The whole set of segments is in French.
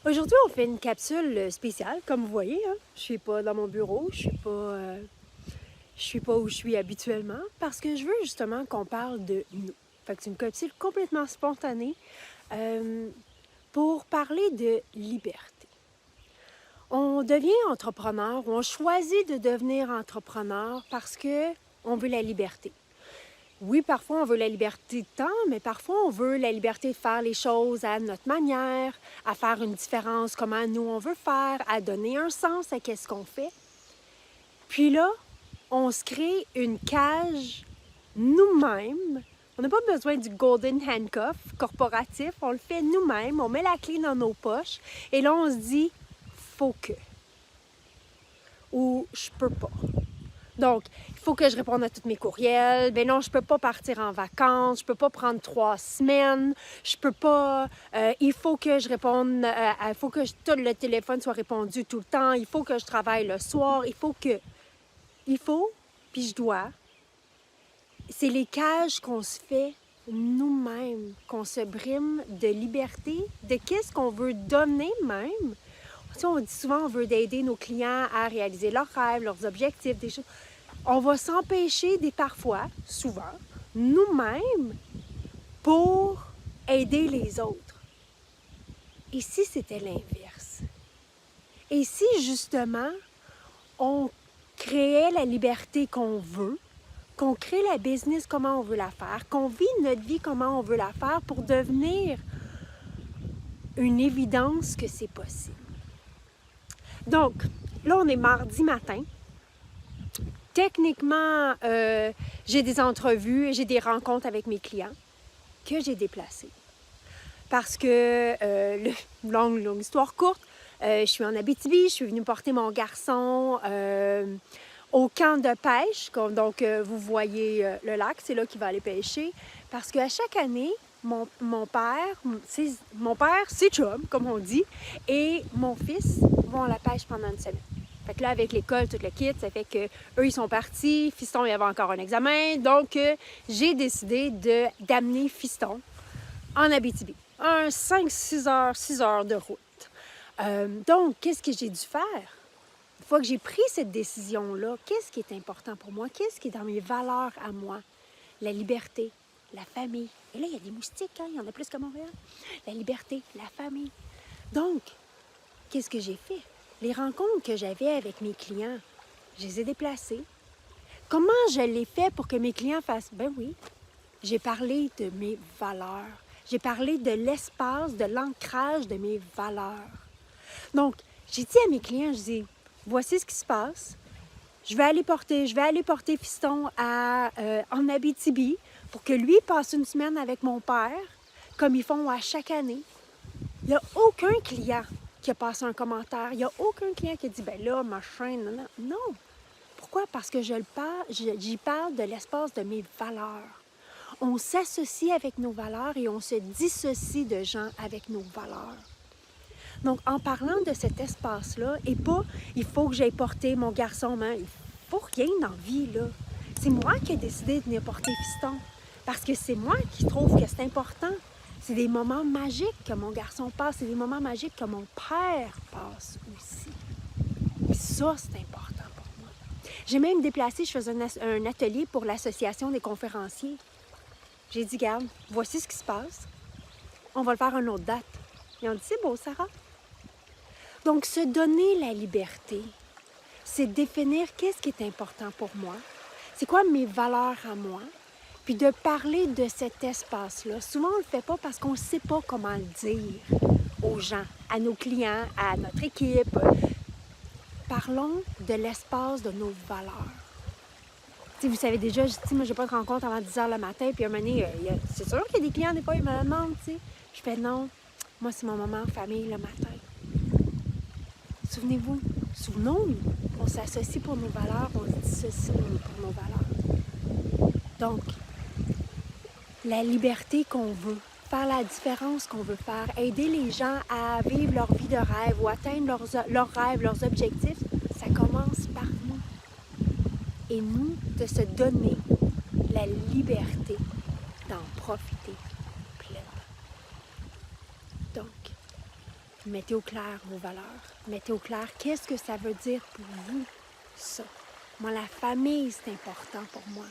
Aujourd'hui, on fait une capsule spéciale, comme vous voyez. Hein? Je suis pas dans mon bureau, je suis pas où je suis habituellement, parce que je veux justement qu'on parle de nous. Fait que c'est une capsule complètement spontanée pour parler de liberté. On devient entrepreneur, ou on choisit de devenir entrepreneur parce que on veut la liberté. Oui, parfois on veut la liberté de temps, mais parfois on veut la liberté de faire les choses à notre manière, à faire une différence comment nous on veut faire, à donner un sens à qu'est-ce qu'on fait. Puis là, on se crée une cage nous-mêmes. On n'a pas besoin du golden handcuff corporatif, on le fait nous-mêmes, on met la clé dans nos poches et là on se dit faut que ou je peux pas. Donc, il faut que je réponde à tous mes courriels. Ben non, je peux pas partir en vacances. Je peux pas prendre 3 semaines. Je peux pas... il faut que je réponde... il faut que tout le téléphone soit répondu tout le temps. Il faut que je travaille le soir. Il faut que... Il faut, puis je dois. C'est les cages qu'on se fait nous-mêmes, qu'on se brime de liberté, de qu'est-ce qu'on veut donner même. Tu sais, on dit souvent on veut aider nos clients à réaliser leurs rêves, leurs objectifs, des choses. On va s'empêcher parfois, souvent, nous-mêmes pour aider les autres. Et si c'était l'inverse? Et si justement on créait la liberté qu'on veut, qu'on crée la business comment on veut la faire, qu'on vit notre vie comment on veut la faire pour devenir une évidence que c'est possible. Donc, là, on est mardi matin. Techniquement, j'ai des entrevues et j'ai des rencontres avec mes clients que j'ai déplacées. Parce que, longue histoire courte, je suis en Abitibi, je suis venue porter mon garçon au camp de pêche. Donc, vous voyez le lac, c'est là qu'il va aller pêcher. Parce qu'à chaque année, mon père, c'est chum, comme on dit, et mon fils vont à la pêche pendant une semaine. Fait que là, avec l'école, tout le kit, ça fait que eux ils sont partis. Fiston, il avait encore un examen. Donc, j'ai décidé d'amener Fiston en Abitibi. 6 heures de route. Donc, qu'est-ce que j'ai dû faire? Une fois que j'ai pris cette décision-là, qu'est-ce qui est important pour moi? Qu'est-ce qui est dans mes valeurs à moi? La liberté, la famille. Et là, il y a des moustiques, hein? Il y en a plus qu'à Montréal. La liberté, la famille. Donc, qu'est-ce que j'ai fait? Les rencontres que j'avais avec mes clients, je les ai déplacées. Comment je l'ai fait pour que mes clients fassent? Ben oui, j'ai parlé de mes valeurs. J'ai parlé de l'espace, de l'ancrage de mes valeurs. Donc, j'ai dit à mes clients, je dis, voici ce qui se passe. Je vais aller porter Fiston en Abitibi pour que lui passe une semaine avec mon père, comme ils font à chaque année. Il n'y a aucun client qui a passé un commentaire. Il n'y a aucun client qui a dit, ben là, machin, non. Non. Pourquoi? Parce que j'y parle de l'espace de mes valeurs. On s'associe avec nos valeurs et on se dissocie de gens avec nos valeurs. Donc, en parlant de cet espace-là, et pas, il faut que j'aille porter mon garçon, mais il faut rien dans la vie, là. C'est moi qui ai décidé de venir porter Fiston. Parce que c'est moi qui trouve que c'est important. C'est des moments magiques que mon garçon passe, c'est des moments magiques que mon père passe aussi. Et ça, c'est important pour moi. J'ai même déplacé, je faisais un atelier pour l'Association des conférenciers. J'ai dit, regarde, voici ce qui se passe. On va le faire à une autre date. Ils ont dit, c'est beau, Sarah. Donc, se donner la liberté, c'est définir qu'est-ce qui est important pour moi, c'est quoi mes valeurs à moi, puis de parler de cet espace-là. Souvent, on ne le fait pas parce qu'on ne sait pas comment le dire aux gens, à nos clients, à notre équipe. Parlons de l'espace de nos valeurs. T'sais, vous savez déjà, je dis, moi, j'ai pas de rencontre avant 10 h le matin, puis à un moment donné, c'est sûr qu'il y a des clients, des fois, ils me demandent, tu sais. Je fais non, moi, c'est mon moment en famille le matin. Souvenez-vous, souvenons-nous, on s'associe pour nos valeurs, on se dissocie pour nos valeurs. Donc, la liberté qu'on veut, faire la différence qu'on veut faire, aider les gens à vivre leur vie de rêve ou atteindre leurs rêves, leurs objectifs, ça commence par nous. Et nous, de se donner la liberté d'en profiter pleinement. Donc, Mettez au clair vos valeurs. Mettez au clair qu'est-ce que ça veut dire pour vous, ça. Moi, la famille, c'est important pour moi.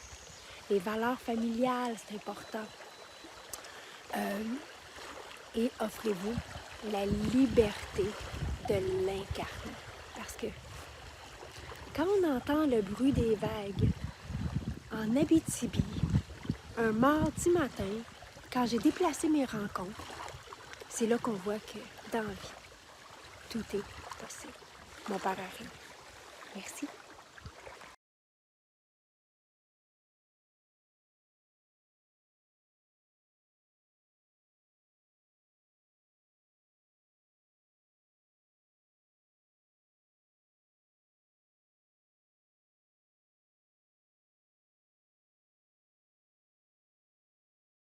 Les valeurs familiales, c'est important. Et offrez-vous la liberté de l'incarner. Parce que quand on entend le bruit des vagues en Abitibi, un mardi matin, quand j'ai déplacé mes rencontres, c'est là qu'on voit que dans la vie, tout est possible. Mon père a rien. Merci.